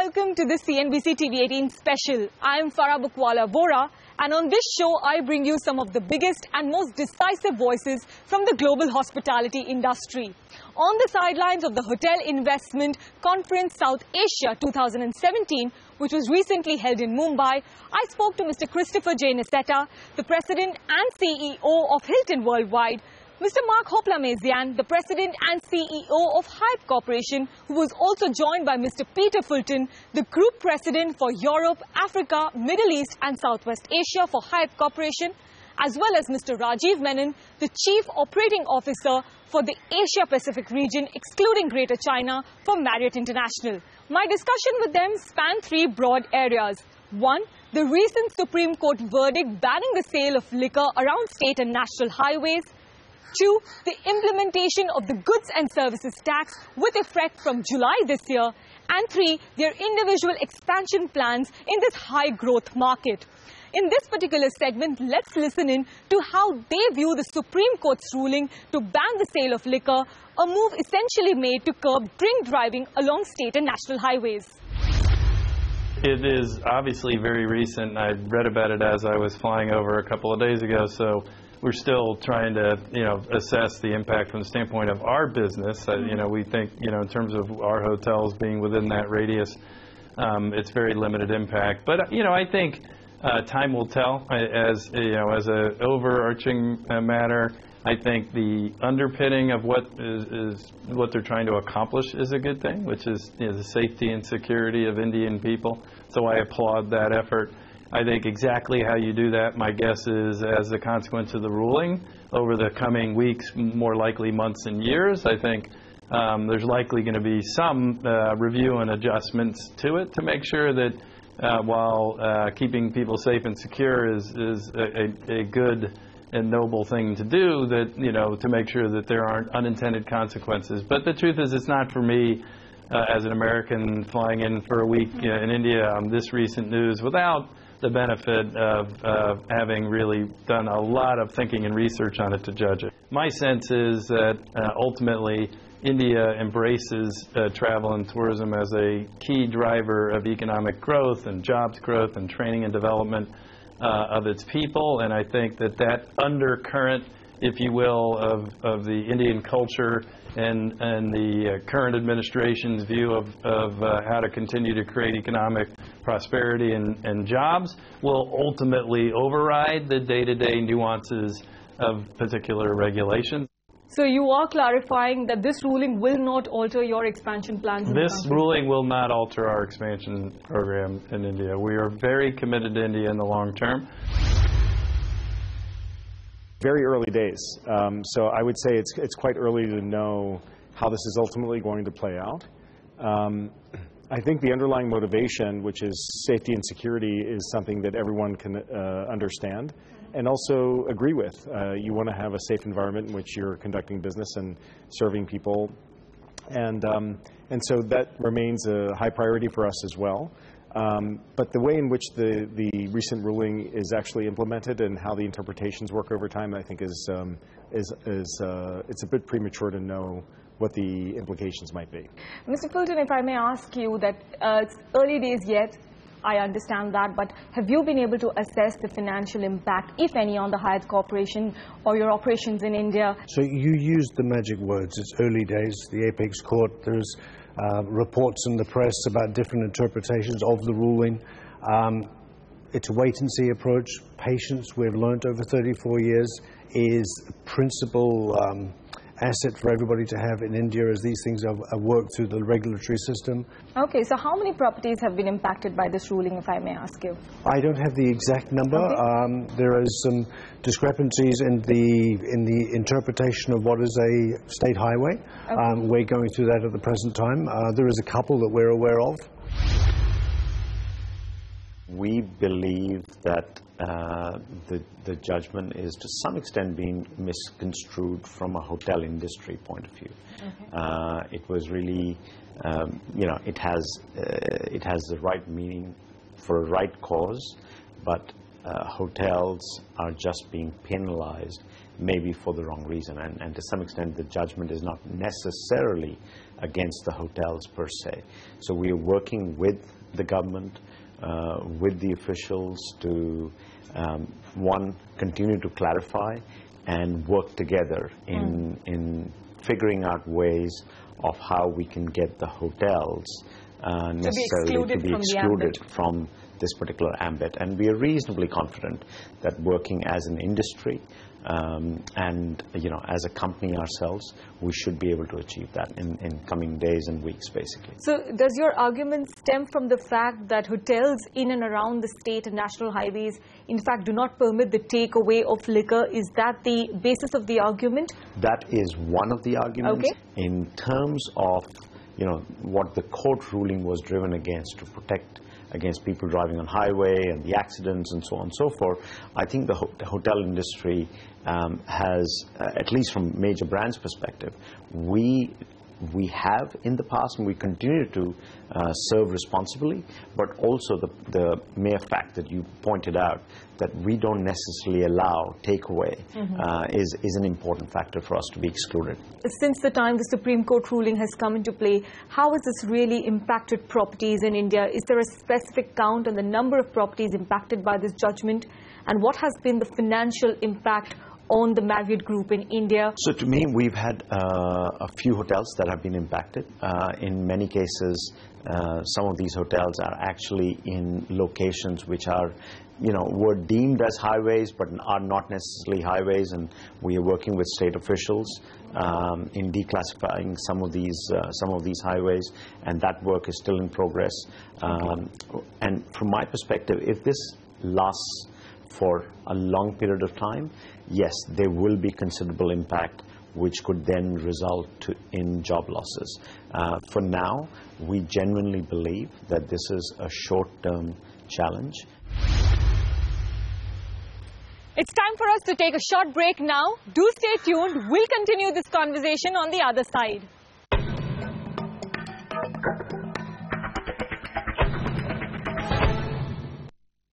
welcome to the CNBC-TV18 special. I am Farah Bookwala, Vhora, and on this show I bring you some of the biggest and most decisive voices from the global hospitality industry. On the sidelines of the Hotel Investment Conference South Asia 2017, which was recently held in Mumbai, I spoke to Mr. Christopher J Nassetta, the President and CEO of Hilton Worldwide, Mr. Mark Hoplamazian, the President and CEO of Hyatt Corporation, who was also joined by Mr. Peter Fulton, the Group President for Europe, Africa, Middle East and Southwest Asia for Hyatt Corporation, as well as Mr. Rajiv Menon, the Chief Operating Officer for the Asia-Pacific region, excluding Greater China, for Marriott International. My discussion with them spanned three broad areas. One, the recent Supreme Court verdict banning the sale of liquor around state and national highways. Two, the implementation of the goods and services tax with effect from July this year. And three, their individual expansion plans in this high-growth market. In this particular segment, let's listen in to how they view the Supreme Court's ruling to ban the sale of liquor, a move essentially made to curb drink driving along state and national highways. It is obviously very recent. I read about it as I was flying over a couple of days ago, so we're still trying to, assess the impact from the standpoint of our business. We think, in terms of our hotels being within that radius, it's very limited impact. But, I think time will tell. As an overarching matter, I think the underpinning of what they're trying to accomplish is a good thing, which is the safety and security of Indian people. So I applaud that effort. I think exactly how you do that, my guess is, as a consequence of the ruling, over the coming weeks, more likely months and years, I think there's likely going to be some review and adjustments to it to make sure that while keeping people safe and secure is a good and noble thing to do, that, to make sure that there aren't unintended consequences. But the truth is, it's not for me, as an American flying in for a week in India on this recent news, without the benefit of having really done a lot of thinking and research on it to judge it. My sense is that ultimately India embraces travel and tourism as a key driver of economic growth and jobs growth and training and development of its people, and I think that undercurrent, if you will, of the Indian culture and the current administration's view of how to continue to create economic prosperity and jobs will ultimately override the day-to-day nuances of particular regulations. So you are clarifying that this ruling will not alter your expansion plans in the country? This ruling will not alter our expansion program in India. We are very committed to India in the long term. Very early days. So I would say it's quite early to know how this is ultimately going to play out. I think the underlying motivation, which is safety and security, is something that everyone can understand and also agree with. You want to have a safe environment in which you're conducting business and serving people. And so that remains a high priority for us as well. But the way in which the recent ruling is actually implemented and how the interpretations work over time, I think it's a bit premature to know what the implications might be. Mr. Fulton, if I may ask you that it's early days yet, I understand that, but have you been able to assess the financial impact, if any, on the Hyatt Corporation or your operations in India? So you used the magic words. It's early days. The Apex Court, there's reports in the press about different interpretations of the ruling. It's a wait-and-see approach. Patience, we've learned over 34 years, is a principal asset for everybody to have in India as these things are worked through the regulatory system. Okay, so how many properties have been impacted by this ruling, if I may ask you? I don't have the exact number. Okay. There is some discrepancies in the interpretation of what is a state highway. Okay. We're going through that at the present time. There is a couple that we're aware of. We believe that the judgment is to some extent being misconstrued from a hotel industry point of view. Okay. It was really, it has the right meaning for a right cause, but hotels are just being penalized maybe for the wrong reason. And to some extent, the judgment is not necessarily against the hotels per se. So we are working with the government, with the officials to, one, continue to clarify and work together in figuring out ways of how we can get the hotels necessarily to be excluded from this particular ambit. And we are reasonably confident that working as an industry and as a company ourselves, we should be able to achieve that in coming days and weeks, basically. So does your argument stem from the fact that hotels in and around the state and national highways in fact do not permit the takeaway of liquor? Is that the basis of the argument? That is one of the arguments. Okay. In terms of what the court ruling was driven against, to protect against people driving on highway and the accidents and so on and so forth, I think the hotel industry has, at least from major brands' perspective, we have in the past and we continue to serve responsibly, but also the mere fact that you pointed out that we don't necessarily allow takeaway is an important factor for us to be excluded. Since the time the Supreme Court ruling has come into play, how has this really impacted properties in India? Is there a specific count on the number of properties impacted by this judgment? And what has been the financial impact on the Marriott Group in India? So to me, we've had a few hotels that have been impacted. In many cases, some of these hotels are actually in locations which are, were deemed as highways but are not necessarily highways, and we are working with state officials in declassifying some of these highways, and that work is still in progress. And from my perspective, if this lasts for a long period of time, yes, there will be considerable impact, which could then result in job losses. For now, we genuinely believe that this is a short-term challenge. It's time for us to take a short break now. Do stay tuned. We'll continue this conversation on the other side.